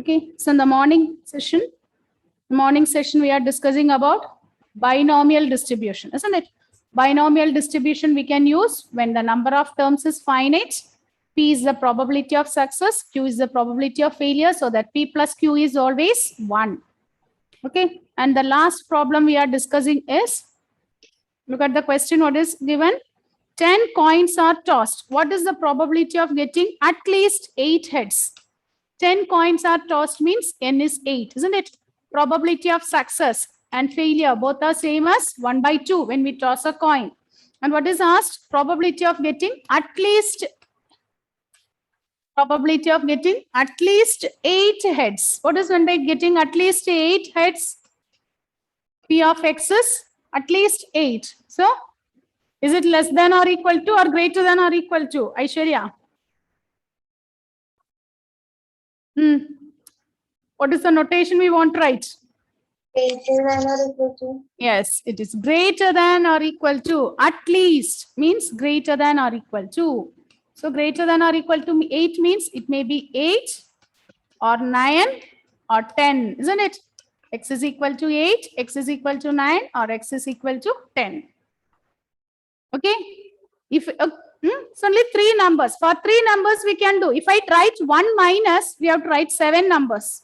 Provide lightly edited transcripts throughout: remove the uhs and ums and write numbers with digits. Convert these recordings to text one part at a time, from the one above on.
Okay, so in the morning session we are discussing about binomial distribution, isn't it? Binomial distribution we can use when the number of terms is finite. P is the probability of success, Q is the probability of failure, so that P plus Q is always 1. Okay, and the last problem we are discussing is, look at the question, what is given? 10 coins are tossed. What is the probability of getting at least 8 heads? 10 coins are tossed means n is 8, isn't it? Probability of success and failure both are same as 1 by 2 when we toss a coin. And what is asked? Probability of getting at least 8 heads. What is meant by getting at least 8 heads? P of x is at least 8. So, is it less than or equal to or greater than or equal to? Aishwarya? What is the notation we want to write? Greater than or equal to. Yes, it is greater than or equal to. At least means greater than or equal to. So greater than or equal to 8 means it may be 8 or 9 or 10, isn't it? X is equal to 8, X is equal to 9 or X is equal to 10. Okay. If it's only 3 numbers. For 3 numbers we can do. If I write 1 minus, we have to write 7 numbers.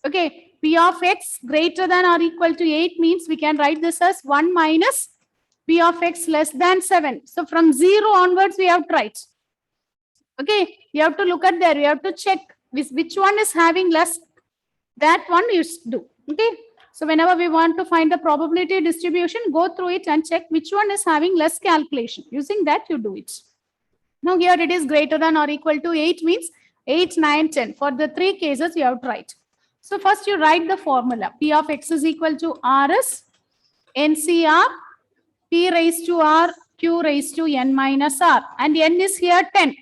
Okay, P of x greater than or equal to 8 means we can write this as 1 minus P of x less than 7. So from 0 onwards we have to write. Okay, you have to look at there. You have to check which one is having less. That one you do. Okay, so whenever we want to find the probability distribution, go through it and check which one is having less calculation. Using that you do it. Now here it is greater than or equal to 8 means 8, 9, 10. For the 3 cases you have to write. So first you write the formula. P of x is equal to R is NCR, P raised to R, Q raised to N minus R. And N is here 10.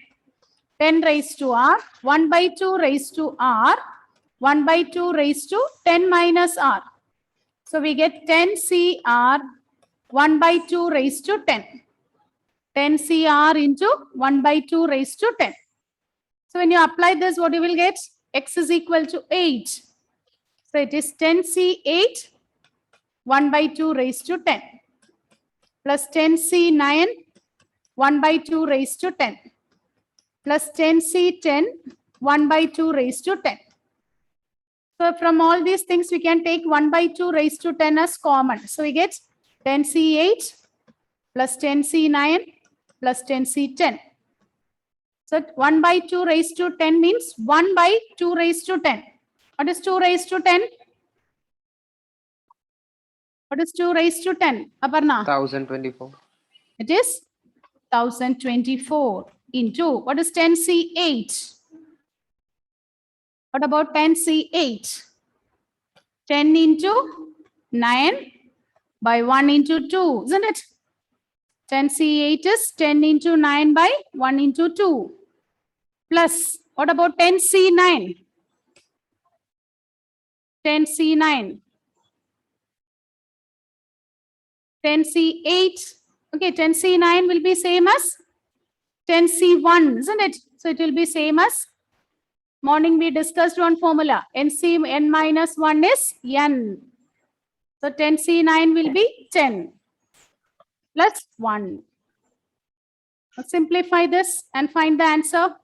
10 raised to R, 1 by 2 raised to R, 1 by 2 raised to 10 minus R. So we get 10 CR, 1 by 2 raised to 10. 10 CR into 1 by 2 raised to 10. So when you apply this, what you will get? X is equal to 8. So it is 10C8, 1 by 2 raised to 10, plus 10C9, 1 by 2 raised to 10, plus 10C10, 1 by 2 raised to 10. So from all these things, we can take 1 by 2 raised to 10 as common. So we get 10C8 plus 10C9 plus 10C10. So 1 by 2 raised to 10 means 1 by 2 raised to 10. What is 2 raised to 10? What is 2 raised to 10? Aparna? 1024. It is 1024 into, what is 10C8? What about 10C8? 10 into 9 by 1 into 2, isn't it? 10C8 is 10 into 9 by 1 into 2. Plus, what about 10C9? 10C9. 10C8. Okay, 10C9 will be same as 10C1, isn't it? So it will be same as morning we discussed one formula. N minus 1 is N. So 10C9 will be 10 plus 1. Let's simplify this and find the answer.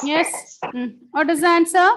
Yes. What is the answer?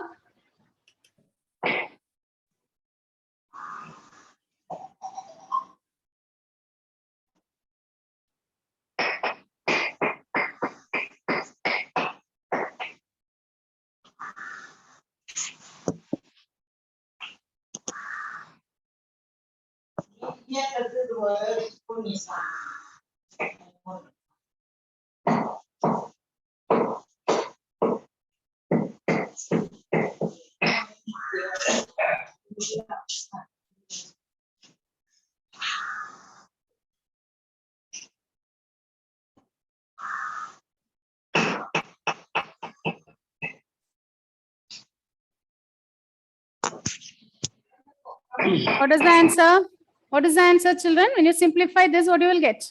What is the answer? What is the answer, children? When you simplify this, what you will get?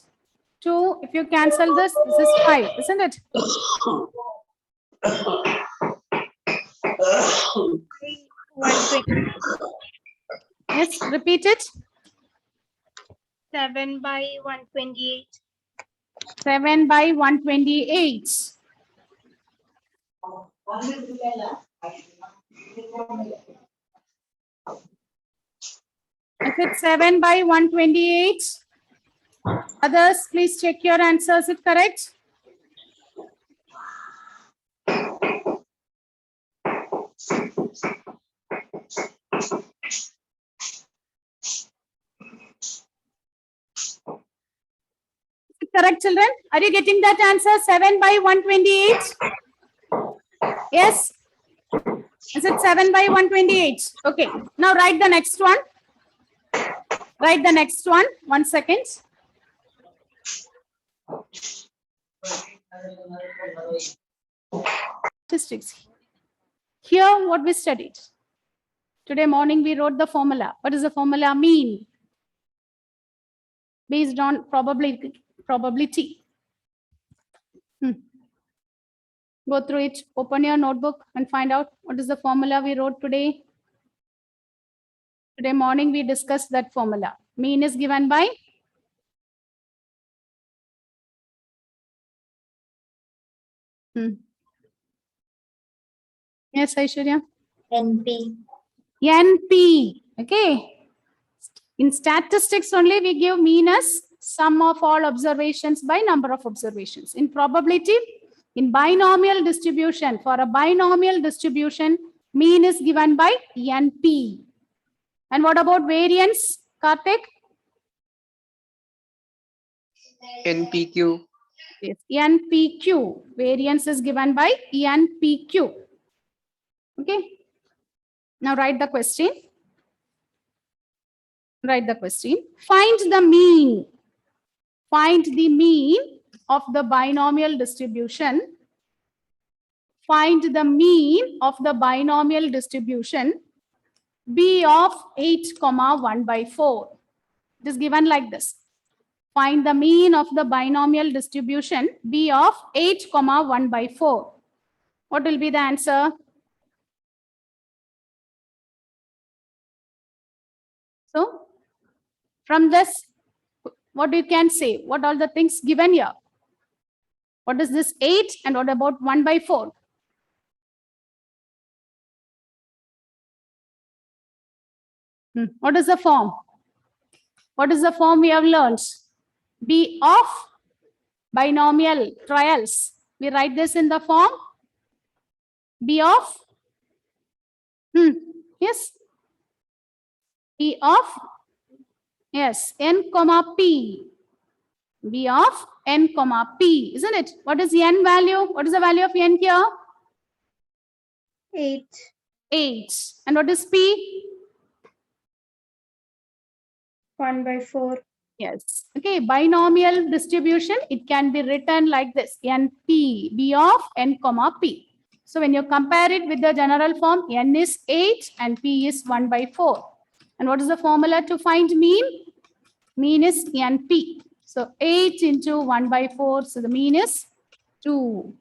2. If you cancel this, this is 5, isn't it? 120. Yes, repeat it. 7 by 128. 7 by 128. If it's 7 by 128, others, please check your answers. Is it correct? Correct, children? Are you getting that answer? 7 by 128? Yes? Is it 7 by 128? Okay. Now write the next one. Write the next one. 1 second. Statistics. Here, what we studied. Today morning, we wrote the formula. What does the formula mean? Based on probability. Go through it. Open your notebook and find out what is the formula we wrote today. Today morning, we discussed that formula. Mean is given by Yes, Aishwarya. NP. NP. Okay. In statistics only, we give mean as sum of all observations by number of observations. In probability, in binomial distribution, for a binomial distribution, mean is given by NP. And what about variance, Karthik? NPQ. Yes, NPQ. Variance is given by NPQ. Okay. Now write the question. Write the question. Find the mean. Find the mean of the binomial distribution. Find the mean of the binomial distribution B of 8, 1 by 4. It is given like this. Find the mean of the binomial distribution B of 8, 1 by 4. What will be the answer? So, from this, what you can say? What are the things given here? What is this 8 and what about 1 by 4? What is the form? What is the form we have learned? B of binomial trials. We write this in the form B of yes, B of yes, n comma p. B of n comma p, isn't it? What is the n value? What is the value of n here? 8. 8. And what is p? 1 by 4. Yes. Okay. Binomial distribution, it can be written like this. NP, B of n comma p. So when you compare it with the general form, n is 8 and p is 1 by 4. And what is the formula to find mean? Mean is NP. So 8 into 1 by 4. So the mean is 2.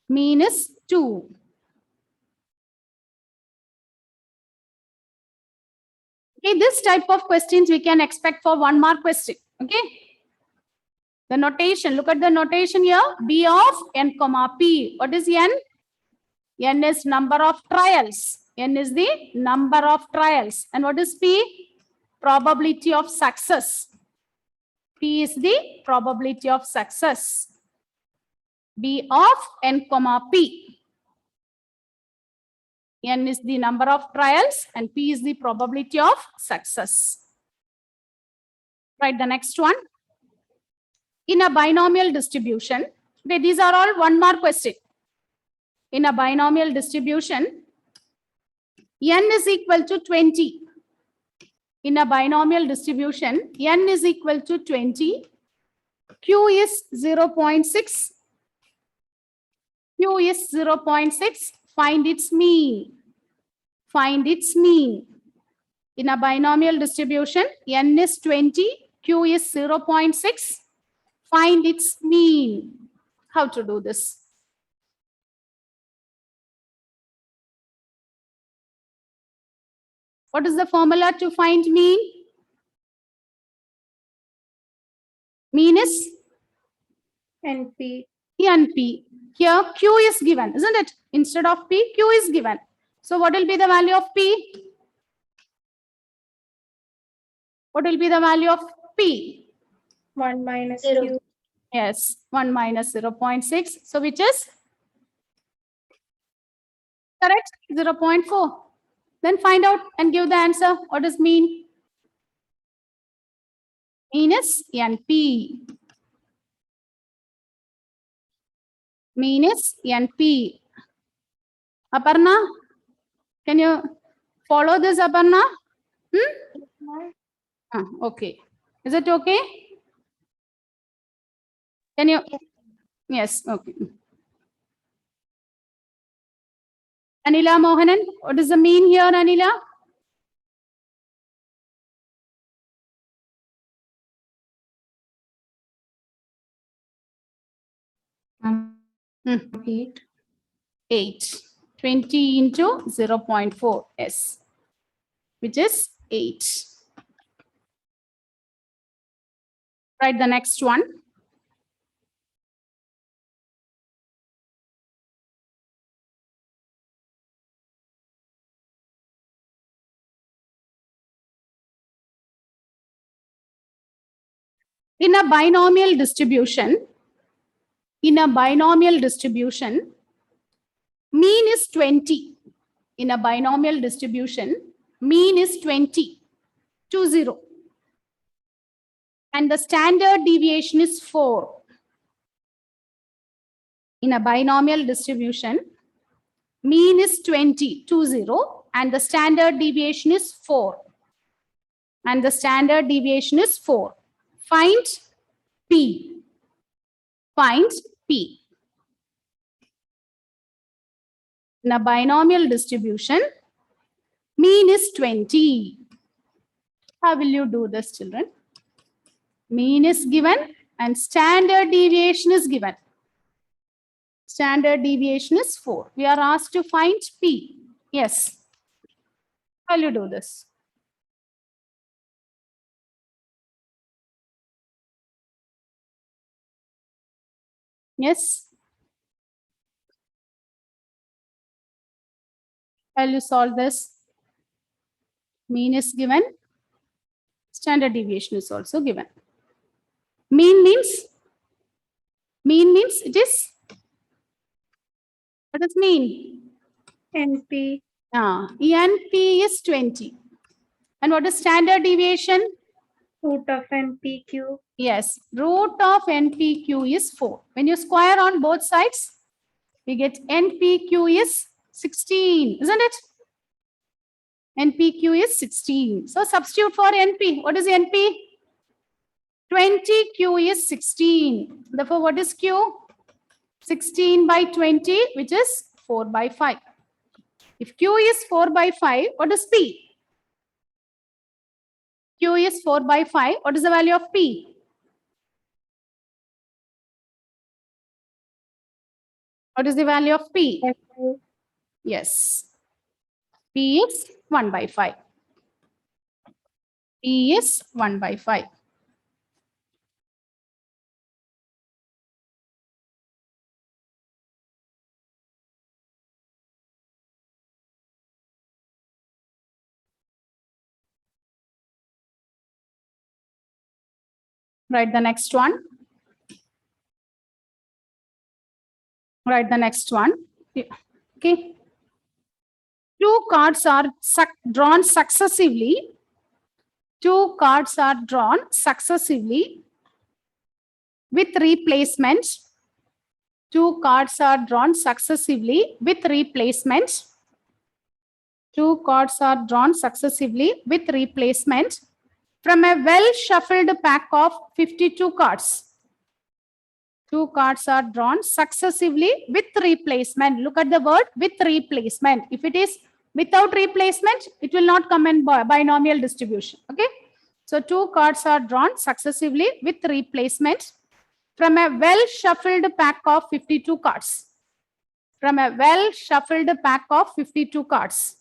Mean is 2. Okay, this type of questions we can expect for 1 mark question. Okay. The notation, look at the notation here. B of n comma p. What is n? N is number of trials. N is the number of trials. And what is p? Probability of success. P is the probability of success. B of n comma p. N is the number of trials and P is the probability of success. Right, the next one. In a binomial distribution, okay, these are all 1 mark question. in a binomial distribution, n is equal to 20. In a binomial distribution, n is equal to 20. Q is 0.6. Q is 0.6. Find its mean. Find its mean. In a binomial distribution, n is 20. Q is 0.6. Find its mean. How to do this? What is the formula to find mean? Mean is NP. NP. Here Q is given, isn't it? Instead of P, Q is given. So what will be the value of P? What will be the value of P? 1 minus Zero. Q. Yes, 1 minus 0.6. So which is? Correct? 0.4. Then find out and give the answer. What does mean? Mean is NP. Mean is NP. Aparna, can you follow this, Aparna? Okay. Is it okay? Can you? Yes, okay. Anila Mohanan, what does the mean here, Anila? Eight. 8. 20 into 0.4 S, which is 8. Write the next one. In a binomial distribution, mean is 20. In a binomial distribution, mean is 20, 20. And the standard deviation is 4. In a binomial distribution, mean is 20, 20, and the standard deviation is 4. And the standard deviation is 4. Find P. Find P. In a binomial distribution, mean is 20. How will you do this, children? Mean is given and standard deviation is given. Standard deviation is 4. We are asked to find P. Yes. How will you do this? Yes. How will you solve this? Mean is given. Standard deviation is also given. Mean means it is, what does mean? NP. NP is 20. And what is standard deviation? Root of NPQ. Yes, root of NPQ is 4. When you square on both sides, we get NPQ is 16, isn't it? NPQ is 16. So substitute for NP. What is NP? 20. Q is 16. Therefore, what is Q? 16 by 20, which is 4 by 5. If Q is 4 by 5, what is P? Q is 4 by 5. What is the value of P? What is the value of P? Yes. P is 1 by 5. P is 1 by 5. Write the next one. Write the next one. Okay. 2 cards are drawn successively. 2 cards are drawn successively with replacements 2 cards are drawn successively with replacement. 2 cards are drawn successively with replacement from a well shuffled pack of 52 cards. 2 cards are drawn successively with replacement. Look at the word with replacement. If it is without replacement, it will not come in binomial distribution. Okay. So 2 cards are drawn successively with replacement from a well shuffled pack of 52 cards. From a well shuffled pack of 52 cards.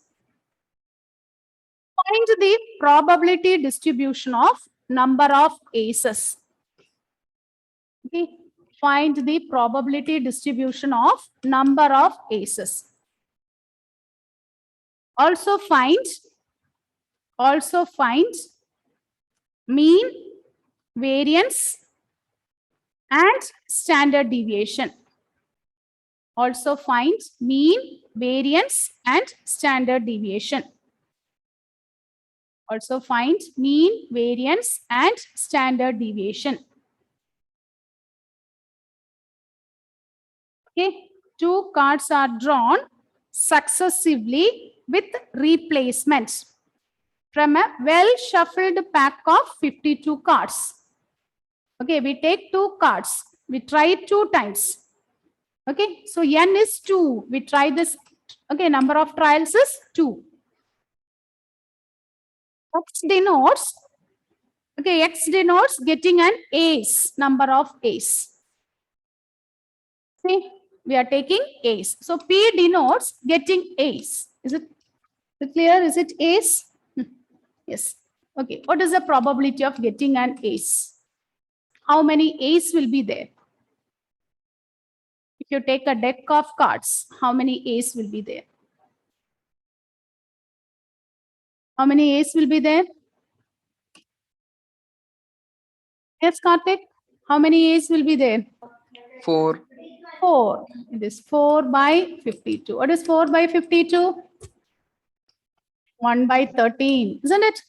Find the probability distribution of number of aces. Okay. Find the probability distribution of number of aces. Also find mean, variance, and standard deviation. Also find mean, variance, and standard deviation. Also find mean, variance, and standard deviation. Okay, 2 cards are drawn successively with replacements from a well shuffled pack of 52 cards. Okay, we take 2 cards. We try it 2 times. Okay, so n is 2. We try this. Okay, number of trials is 2. X denotes. Okay, X denotes getting an ace, number of ace. See, we are taking ace. So P denotes getting ace. Is it clear? Is it ace? Yes. Okay. What is the probability of getting an ace? How many ace will be there? If you take a deck of cards, how many ace will be there? How many ace will be there? Yes, Karthik. How many ace will be there? 4. 4. It is 4 by 52. What is 4 by 52? 1 by 13, isn't it?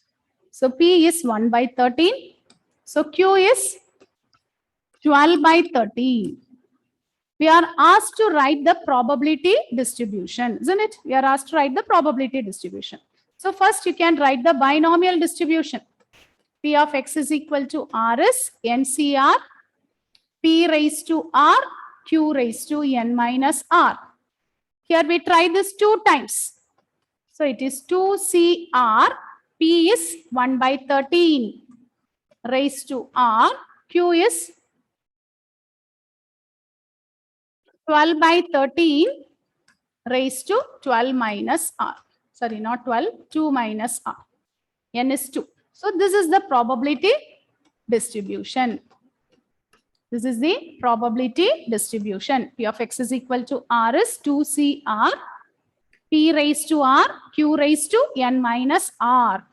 So P is 1 by 13. So Q is 12 by 13. We are asked to write the probability distribution, isn't it? We are asked to write the probability distribution. So first you can write the binomial distribution. P of x is equal to R is NCR, P raised to R, Q raised to N minus R. Here we try this 2 times. So it is 2CR, P is 1 by 13 raised to R, Q is 12 by 13 raised to 12 minus R. Sorry, not 12, 2 minus R. N is 2. So this is the probability distribution. This is the probability distribution. P of x is equal to R is 2CR, P raised to R, Q raised to N minus R.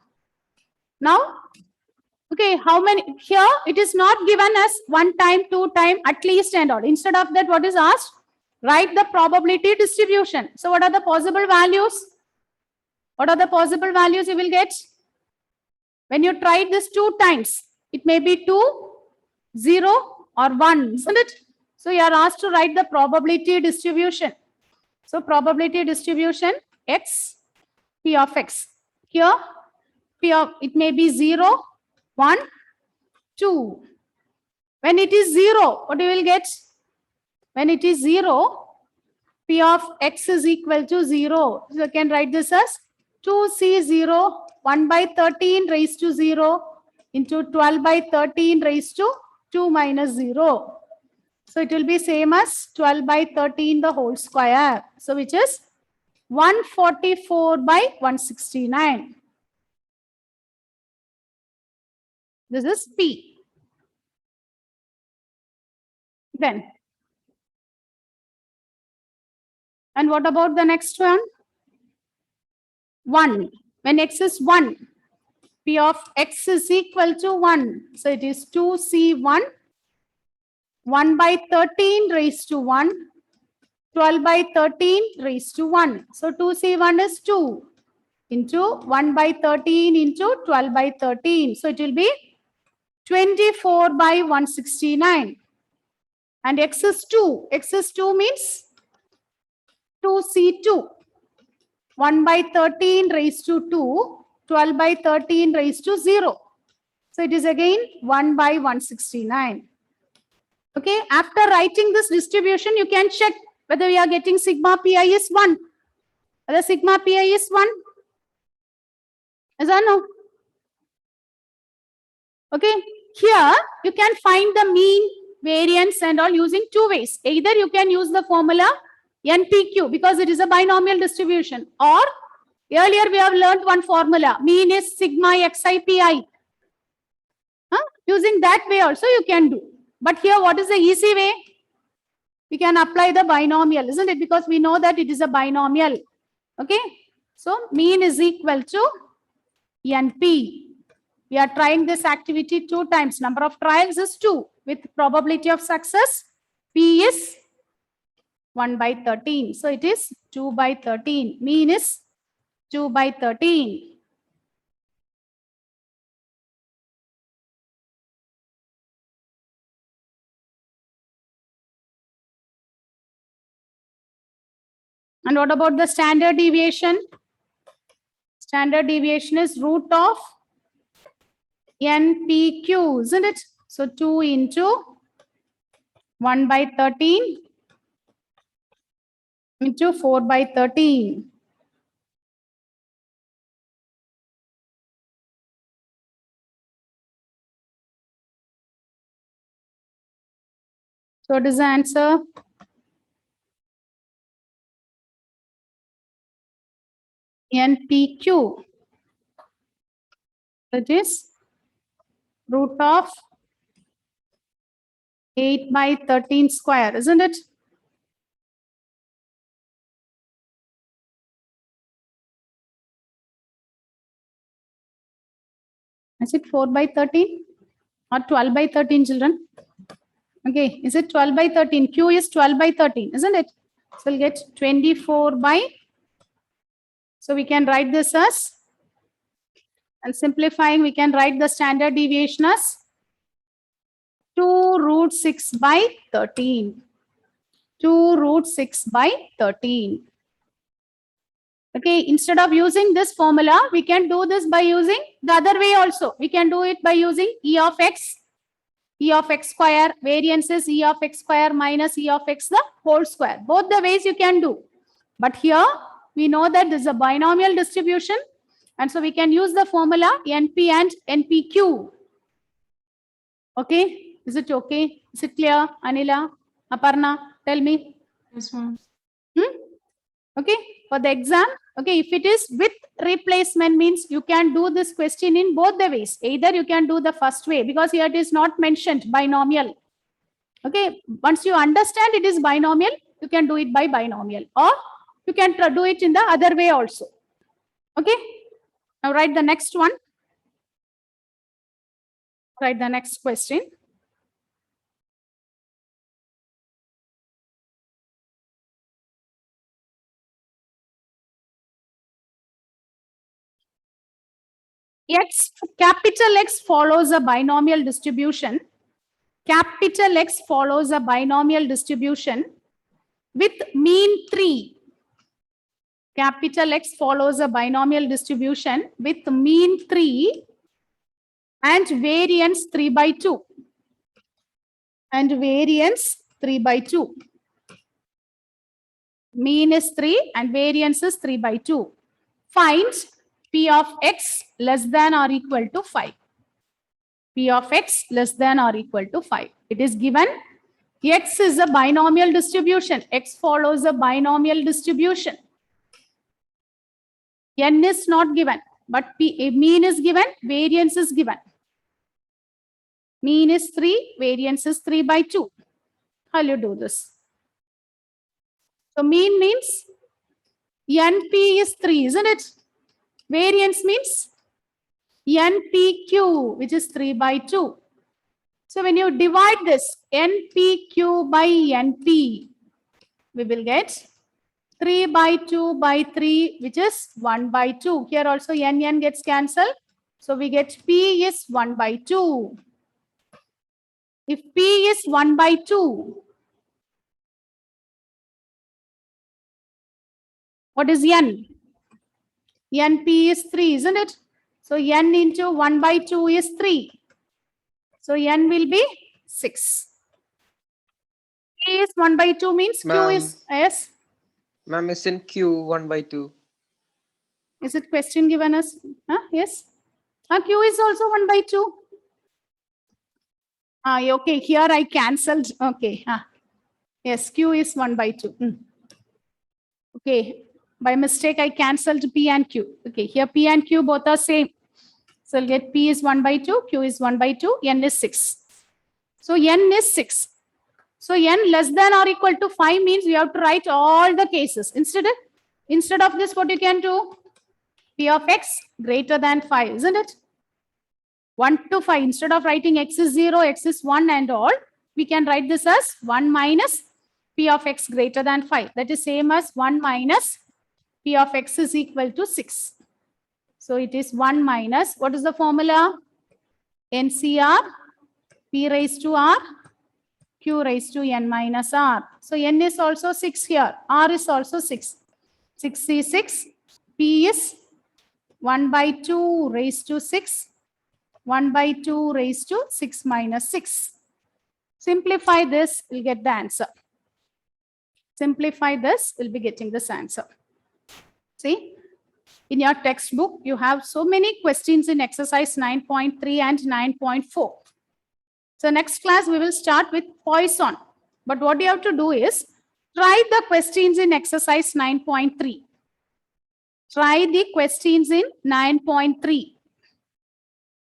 Now, okay, how many? Here it is not given as 1 time, 2 time, at least and all. Instead of that, what is asked? Write the probability distribution. So what are the possible values? What are the possible values you will get? When you try this 2 times, it may be 2, 0 or 1, isn't it? So you are asked to write the probability distribution. So probability distribution x, P of x. Here, P of it may be 0, 1, 2. When it is 0, what you will get? When it is 0, P of x is equal to 0. So you can write this as 2C0, 1 by 13 raised to 0 into 12 by 13 raised to 2 minus 0. So it will be same as 12 by 13 the whole square. So which is 144 by 169. This is P. Then. And what about the next one? 1. When x is 1, P of x is equal to 1. So it is 2C1, 1 by 13 raised to 1, 12 by 13 raised to 1. So 2C1 is 2 into 1 by 13 into 12 by 13. So it will be 24 by 169. And x is 2. X is 2 means 2C2. 1 by 13 raised to 2. 12 by 13 raised to 0. So it is again 1 by 169. Okay. After writing this distribution, you can check whether we are getting sigma pi is 1. Whether sigma pi is 1. Is that no? Okay. Here you can find the mean, variance and all using two ways. Either you can use the formula NPQ because it is a binomial distribution, or earlier we have learned one formula, mean is sigma xi pi. Using that way also you can do. But here what is the easy way? We can apply the binomial, isn't it? Because we know that it is a binomial. Okay. So mean is equal to NP. We are trying this activity 2 times. Number of trials is 2. With probability of success, P is 1 by 13. So it is 2 by 13. Mean is 2 by 13. And what about the standard deviation? Standard deviation is root of NPQ, isn't it? So 2 into 1 by 13 into 4 by 13. So what is the answer? NPQ. That is root of 8 by 13 square, isn't it? Is it 4 by 13 or 12 by 13, children? Okay, is it 12 by 13? Q is 12 by 13, isn't it? So we'll get 24 by. So we can write this as, and simplifying, we can write the standard deviation as 2 root 6 by 13. 2 root 6 by 13. Okay, instead of using this formula, we can do this by using the other way also. We can do it by using E of x square, variance is E of x square minus E of x the whole square. Both the ways you can do. But here we know that this is a binomial distribution. And so we can use the formula NP and NPQ. Okay, is it okay? Is it clear? Anila, Aparna, tell me. Yes, ma'am. Okay, for the exam, okay, if it is with replacement means you can do this question in both the ways. Either you can do the first way because here it is not mentioned binomial. Okay, once you understand it is binomial, you can do it by binomial, or you can do it in the other way also. Okay, now write the next one. Write the next question. Capital X follows a binomial distribution. Capital X follows a binomial distribution with mean 3. Capital X follows a binomial distribution with mean 3 and variance 3 by 2. And variance 3 by 2. Mean is 3 and variance is 3 by 2. Find P of X less than or equal to 5. P of X less than or equal to 5. It is given X is a binomial distribution. X follows a binomial distribution. N is not given, but mean is given, variance is given. Mean is 3, variance is 3 by 2. How will you do this? So mean means NP is 3, isn't it? Variance means NPQ, which is 3 by 2. So when you divide this NPQ by NP, we will get 3 by 2 by 3, which is 1 by 2. Here also n gets cancelled. So we get P is 1 by 2. If P is 1 by 2, What is n? NP is 3, isn't it? So n into 1 by 2 is 3. So n will be 6. P is 1 by 2 means Q Ma'am. is, yes. Ma'am, is in Q 1 by 2. Is it question given us? Huh? Yes. Q is also 1 by 2. Okay, here I cancelled. Okay. Yes, Q is 1 by 2. Okay, by mistake I cancelled P and Q. Okay, here P and Q both are same. So I'll get P is 1 by 2, Q is 1 by 2, N is 6. So N is 6. So N less than or equal to 5 means we have to write all the cases. Instead of this, what you can do? P of X greater than 5, isn't it? 1 to 5. Instead of writing X is 0, X is 1 and all, we can write this as 1 minus P of X greater than 5. That is same as 1 minus P of X is equal to 6. So it is 1 minus, what is the formula? NCR, P raised to R, Q raised to N minus R. So N is also 6 here. R is also 6. 6 is 6. P is 1 by 2 raised to 6. 1 by 2 raised to 6 minus 6. Simplify this, we'll get the answer. Simplify this, we'll be getting this answer. See, in your textbook, you have so many questions in exercise 9.3 and 9.4. So next class, we will start with Poisson. But what you have to do is, try the questions in exercise 9.3. Try the questions in 9.3.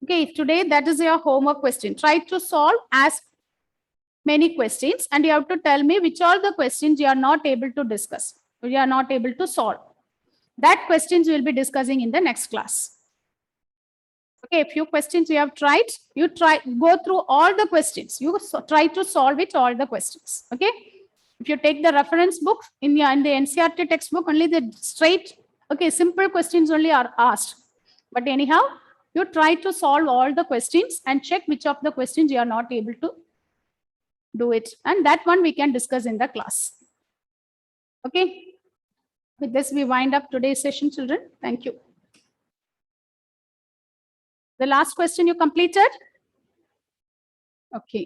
Okay, today that is your homework question. Try to solve as many questions and you have to tell me which all the questions you are not able to discuss, or you are not able to solve. That questions we will be discussing in the next class. Okay, a few questions you have tried. You go through all the questions. You try to solve it, all the questions. Okay. If you take the reference book in the NCERT textbook, only the straight, okay, simple questions only are asked. But anyhow, you try to solve all the questions and check which of the questions you are not able to do it. And that one we can discuss in the class. Okay. With this, we wind up today's session, children. Thank you. The last question you completed? Okay.